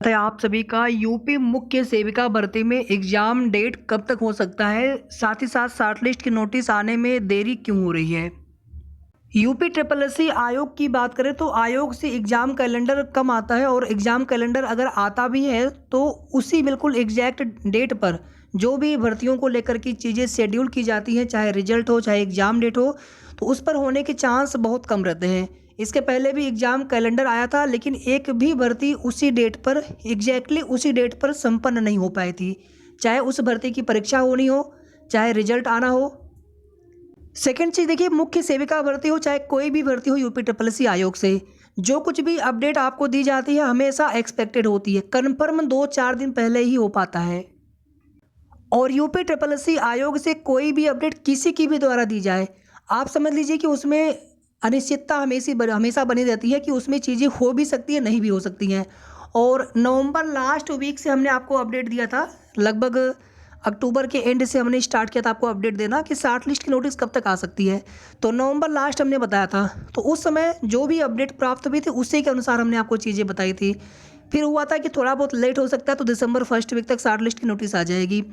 है आप सभी का यूपी मुख्य सेविका भर्ती में एग्जाम डेट कब तक हो सकता है, साथ ही साथ शॉर्ट लिस्ट के नोटिस आने में देरी क्यों हो रही है। यूपी ट्रिपल एससी आयोग की बात करें तो आयोग से एग्ज़ाम कैलेंडर कम आता है और एग्ज़ाम कैलेंडर अगर आता भी है तो उसी बिल्कुल एग्जैक्ट डेट पर जो भी भर्तियों को लेकर की चीज़ें शेड्यूल की जाती हैं, चाहे रिजल्ट हो चाहे एग्ज़ाम डेट हो, तो उस पर होने के चांस बहुत कम रहते हैं। इसके पहले भी एग्ज़ाम कैलेंडर आया था लेकिन एक भी भर्ती उसी डेट पर एग्जैक्टली उसी डेट पर संपन्न नहीं हो पाई थी, चाहे उस भर्ती की परीक्षा होनी हो चाहे रिजल्ट आना हो। सेकेंड चीज़ देखिए, मुख्य सेविका भर्ती हो चाहे कोई भी भर्ती हो यूपी ट्रिपल एससी आयोग से जो कुछ भी अपडेट आपको दी जाती है हमेशा एक्सपेक्टेड होती है, कन्फर्म 2-4 दिन पहले ही हो पाता है। और यूपी ट्रिपल एससी आयोग से कोई भी अपडेट किसी की भी द्वारा दी जाए, आप समझ लीजिए कि उसमें अनिश्चितता हमेशा बनी रहती है कि उसमें चीज़ें हो भी सकती है नहीं भी हो सकती हैं। और नवंबर लास्ट वीक से हमने आपको अपडेट दिया था, लगभग अक्टूबर के एंड से हमने स्टार्ट किया था आपको अपडेट देना कि शॉर्ट लिस्ट की नोटिस कब तक आ सकती है। तो नवंबर लास्ट हमने बताया था, तो उस समय जो भी अपडेट प्राप्त हुई थी उसी के अनुसार हमने आपको चीज़ें बताई थी। फिर हुआ था कि थोड़ा बहुत लेट हो सकता है तो दिसंबर फर्स्ट वीक तक शॉर्ट लिस्ट की नोटिस आ जाएगी।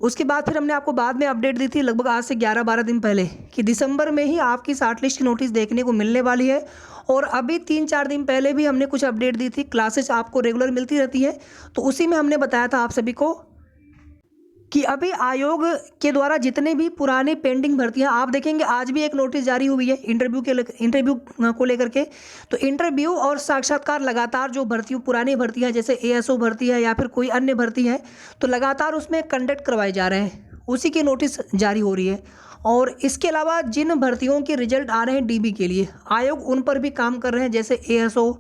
उसके बाद फिर हमने आपको बाद में अपडेट दी थी लगभग आज से 11-12 दिन पहले कि दिसंबर में ही आपकी शॉर्ट लिस्ट की नोटिस देखने को मिलने वाली है। और अभी 3-4 दिन पहले भी हमने कुछ अपडेट दी थी, क्लासेस आपको रेगुलर मिलती रहती हैं, तो उसी में हमने बताया था आप सभी को कि अभी आयोग के द्वारा जितने भी पुराने पेंडिंग भर्तियां, आप देखेंगे आज भी एक नोटिस जारी हुई है इंटरव्यू को लेकर के। तो इंटरव्यू और साक्षात्कार लगातार जो भर्तियों पुरानी भर्तियां जैसे एएसओ भर्ती है या फिर कोई अन्य भर्ती है तो लगातार उसमें कंडक्ट करवाए जा रहे हैं, उसी की नोटिस जारी हो रही है। और इसके अलावा जिन भर्तियों के रिजल्ट आ रहे हैं डीबी के लिए आयोग उन पर भी काम कर रहे हैं, जैसे एएसओ,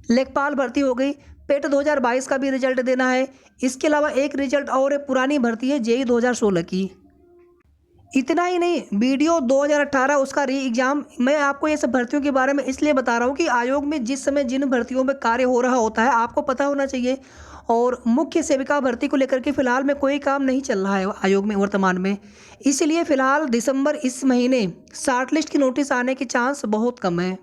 लेखपाल भर्ती हो गई, पेट 2022 का भी रिजल्ट देना है। इसके अलावा एक रिजल्ट और पुरानी भर्ती है जेई 2016 की। इतना ही नहीं, वीडियो 2018 उसका री एग्ज़ाम। मैं आपको ये सब भर्तियों के बारे में इसलिए बता रहा हूँ कि आयोग में जिस समय जिन भर्तियों में कार्य हो रहा होता है आपको पता होना चाहिए। और मुख्य सेविका भर्ती को लेकर के फिलहाल में कोई काम नहीं चल रहा है आयोग में वर्तमान में, इसलिए फिलहाल दिसंबर इस महीने शॉर्ट लिस्ट की नोटिस आने के चांस बहुत कम है।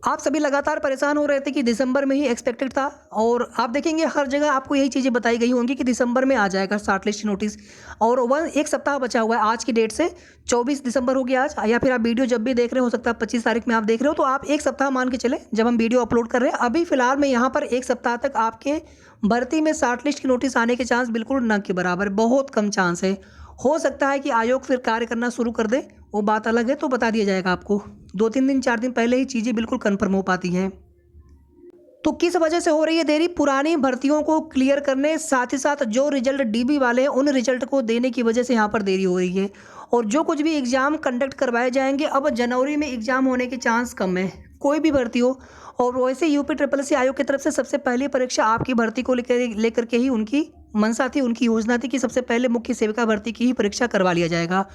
आप सभी लगातार परेशान हो रहे थे कि दिसंबर में ही एक्सपेक्टेड था, और आप देखेंगे हर जगह आपको यही चीज़ें बताई गई होंगी कि दिसंबर में आ जाएगा शॉर्ट लिस्ट नोटिस। और एक सप्ताह बचा हुआ है आज की डेट से, 24 दिसंबर होगी आज, या फिर आप वीडियो जब भी देख रहे हो सकता है 25 तारीख में आप देख रहे हो, तो आप एक सप्ताह मान के चले जब हम वीडियो अपलोड कर रहे हैं। अभी फिलहाल में यहाँ पर एक सप्ताह तक आपके भर्ती में शॉर्ट लिस्ट की नोटिस आने के चांस बिल्कुल न के बराबर, बहुत कम चांस है। हो सकता है कि आयोग फिर कार्य करना शुरू कर दे, वो बात अलग है, तो बता दिया जाएगा आपको 2-3 दिन 4 दिन पहले ही चीज़ें बिल्कुल कंफर्म हो पाती हैं। तो किस वजह से हो रही है देरी? पुरानी भर्तियों को क्लियर करने, साथ ही साथ जो रिजल्ट डीबी वाले हैं उन रिजल्ट को देने की वजह से यहाँ पर देरी हो रही है। और जो कुछ भी एग्ज़ाम कंडक्ट करवाए जाएंगे अब जनवरी में एग्ज़ाम होने के चांस कम है, कोई भी भर्ती हो। और वैसे यूपी ट्रिपल एससी आयोग की तरफ से सबसे पहली परीक्षा आपकी भर्ती को लेकर के ही उनकी मंशा थी, उनकी योजना थी कि सबसे पहले मुख्य सेविका भर्ती की ही परीक्षा करवा लिया जाएगा।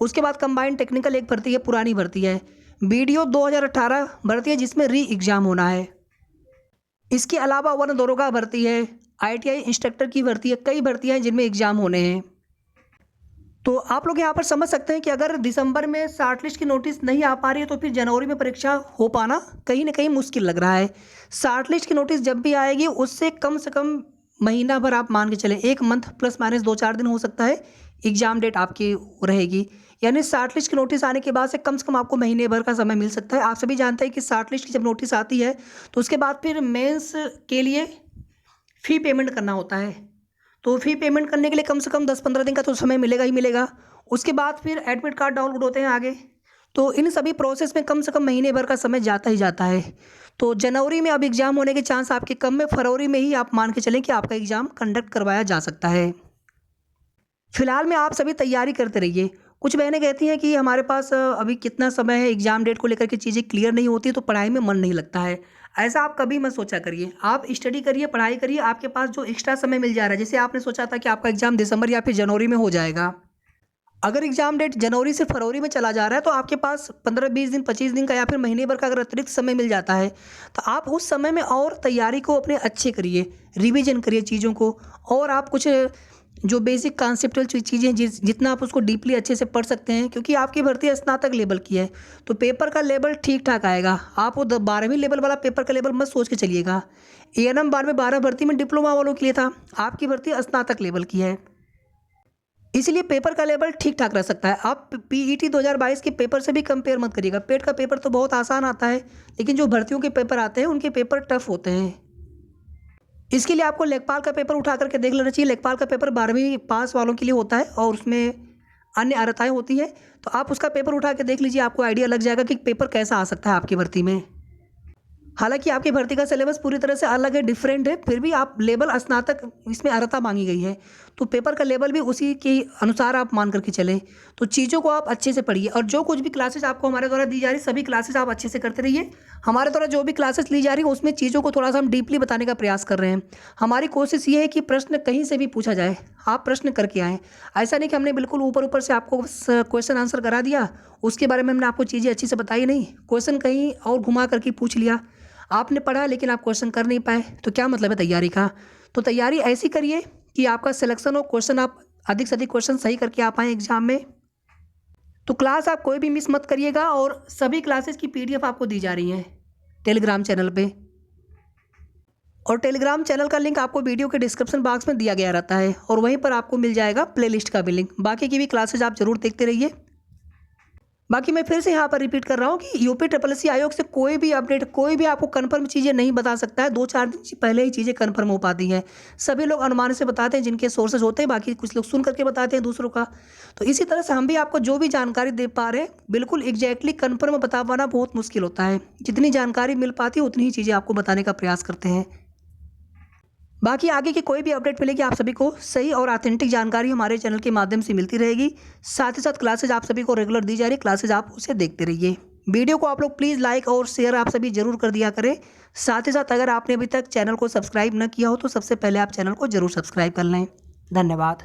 उसके बाद कंबाइंड टेक्निकल एक भर्ती है, पुरानी भर्ती है, वीडियो 2018 भर्ती है जिसमें री एग्ज़ाम होना है। इसके अलावा वन दरोगा भर्ती है, आईटीआई इंस्ट्रक्टर की भर्ती है, कई भर्तियां हैं जिनमें एग्ज़ाम होने हैं। तो आप लोग यहाँ पर समझ सकते हैं कि अगर दिसंबर में शॉर्ट लिस्ट की नोटिस नहीं आ पा रही है तो फिर जनवरी में परीक्षा हो पाना कहीं ना कहीं मुश्किल लग रहा है। शॉर्ट लिस्ट की नोटिस जब भी आएगी उससे कम से कम महीना भर आप मान के चलें, 1 मंथ प्लस माइनस 2-4 दिन हो सकता है एग्ज़ाम डेट आपकी रहेगी। यानी शॉर्ट लिस्ट की नोटिस आने के बाद से कम आपको महीने भर का समय मिल सकता है। आप सभी जानते हैं कि शॉर्ट लिस्ट की जब नोटिस आती है तो उसके बाद फिर मेंस के लिए फ़ी पेमेंट करना होता है, तो फ़ी पेमेंट करने के लिए कम से कम 10-15 दिन का तो समय मिलेगा ही मिलेगा। उसके बाद फिर एडमिट कार्ड डाउनलोड होते हैं आगे, तो इन सभी प्रोसेस में कम से कम महीने भर का समय जाता ही जाता है। तो जनवरी में अब एग्ज़ाम होने के चांस आपके कम है, फरवरी में ही आप मान के चलें कि आपका एग्ज़ाम कंडक्ट करवाया जा सकता है। फिलहाल में आप सभी तैयारी करते रहिए। कुछ बहनें कहती हैं कि हमारे पास अभी कितना समय है, एग्ज़ाम डेट को लेकर के चीज़ें क्लियर नहीं होती तो पढ़ाई में मन नहीं लगता है। ऐसा आप कभी मत सोचा करिए, आप स्टडी करिए, पढ़ाई करिए, आपके पास जो एक्स्ट्रा समय मिल जा रहा है, जैसे आपने सोचा था कि आपका एग्ज़ाम दिसंबर या फिर जनवरी में हो जाएगा, अगर एग्ज़ाम डेट जनवरी से फरवरी में चला जा रहा है तो आपके पास 15-20 दिन 25 दिन का या फिर महीने भर का अगर अतिरिक्त समय मिल जाता है तो आप उस समय में और तैयारी को अपने अच्छे करिए, रिवीजन करिए चीज़ों को। और आप कुछ जो बेसिक कॉन्सेप्चुअल चीज़ें जितना आप उसको डीपली अच्छे से पढ़ सकते हैं, क्योंकि आपकी भर्ती स्नातक लेवल की है तो पेपर का लेवल ठीक ठाक आएगा। आप वो 12वीं लेवल वाला पेपर का लेवल मत सोच के चलिएगा। A&M 12 भर्ती में डिप्लोमा वालों के लिए था, आपकी भर्ती स्नातक लेवल की है, इसलिए पेपर का लेवल ठीक ठाक रह सकता है। आप PET 2022 के पेपर से भी कंपेयर मत करिएगा। पेट का पेपर तो बहुत आसान आता है, लेकिन जो भर्तियों के पेपर आते हैं उनके पेपर टफ होते हैं। इसके लिए आपको लेखपाल का पेपर उठा करके देख लेना चाहिए। लेखपाल का पेपर 12वीं पास वालों के लिए होता है और उसमें अन्य अर्हताएँ होती हैं, तो आप उसका पेपर उठा के देख लीजिए, आपको आइडिया लग जाएगा कि पेपर कैसा आ सकता है आपकी भर्ती में। हालांकि आपकी भर्ती का सिलेबस पूरी तरह से अलग है, डिफरेंट है, फिर भी आप लेवल स्नातक इसमें अर्हता मांगी गई है, तो पेपर का लेवल भी उसी के अनुसार आप मान करके चलें। तो चीज़ों को आप अच्छे से पढ़िए और जो कुछ भी क्लासेस आपको हमारे द्वारा दी जा रही सभी क्लासेस आप अच्छे से करते रहिए। हमारे द्वारा जो भी क्लासेस ली जा रही है उसमें चीज़ों को थोड़ा सा हम डीपली बताने का प्रयास कर रहे हैं। हमारी कोशिश ये है कि प्रश्न कहीं से भी पूछा जाए, आप प्रश्न करके आएँ। ऐसा नहीं कि हमने बिल्कुल ऊपर ऊपर से आपको क्वेश्चन आंसर करा दिया, उसके बारे में हमने आपको चीज़ें अच्छी से बताई नहीं, क्वेश्चन कहीं और घुमा करके पूछ लिया, आपने पढ़ा लेकिन आप क्वेश्चन कर नहीं पाए, तो क्या मतलब है तैयारी का। तो तैयारी ऐसी करिए कि आपका सिलेक्शन हो, क्वेश्चन आप अधिक से अधिक क्वेश्चन सही करके आ पाएँ एग्जाम में। तो क्लास आप कोई भी मिस मत करिएगा और सभी क्लासेस की PDF आपको दी जा रही हैं टेलीग्राम चैनल पे, और टेलीग्राम चैनल का लिंक आपको वीडियो के डिस्क्रिप्शन बॉक्स में दिया गया रहता है और वहीं पर आपको मिल जाएगा प्लेलिस्ट का भी लिंक। बाकी की भी क्लासेज आप जरूर देखते रहिए। बाकी मैं फिर से यहाँ पर रिपीट कर रहा हूँ कि UPSSC आयोग से कोई भी अपडेट, कोई भी आपको कन्फर्म चीज़ें नहीं बता सकता है। 2-4 दिन पहले ही चीज़ें कन्फर्म हो पाती हैं। सभी लोग अनुमान से बताते हैं जिनके सोर्सेज होते हैं, बाकी कुछ लोग सुन करके बताते हैं दूसरों का। तो इसी तरह से हम भी आपको जो भी जानकारी दे पा रहे हैं बिल्कुल एग्जैक्टली कन्फर्म बता पाना बहुत मुश्किल होता है। जितनी जानकारी मिल पाती है उतनी ही चीज़ें आपको बताने का प्रयास करते हैं। बाकी आगे की कोई भी अपडेट मिलेगी आप सभी को सही और ऑथेंटिक जानकारी हमारे चैनल के माध्यम से मिलती रहेगी। साथ ही साथ क्लासेज आप सभी को रेगुलर दी जा रही, क्लासेज आप उसे देखते रहिए। वीडियो को आप लोग प्लीज़ लाइक और शेयर आप सभी जरूर कर दिया करें। साथ ही साथ अगर आपने अभी तक चैनल को सब्सक्राइब न किया हो तो सबसे पहले आप चैनल को जरूर सब्सक्राइब कर लें। धन्यवाद।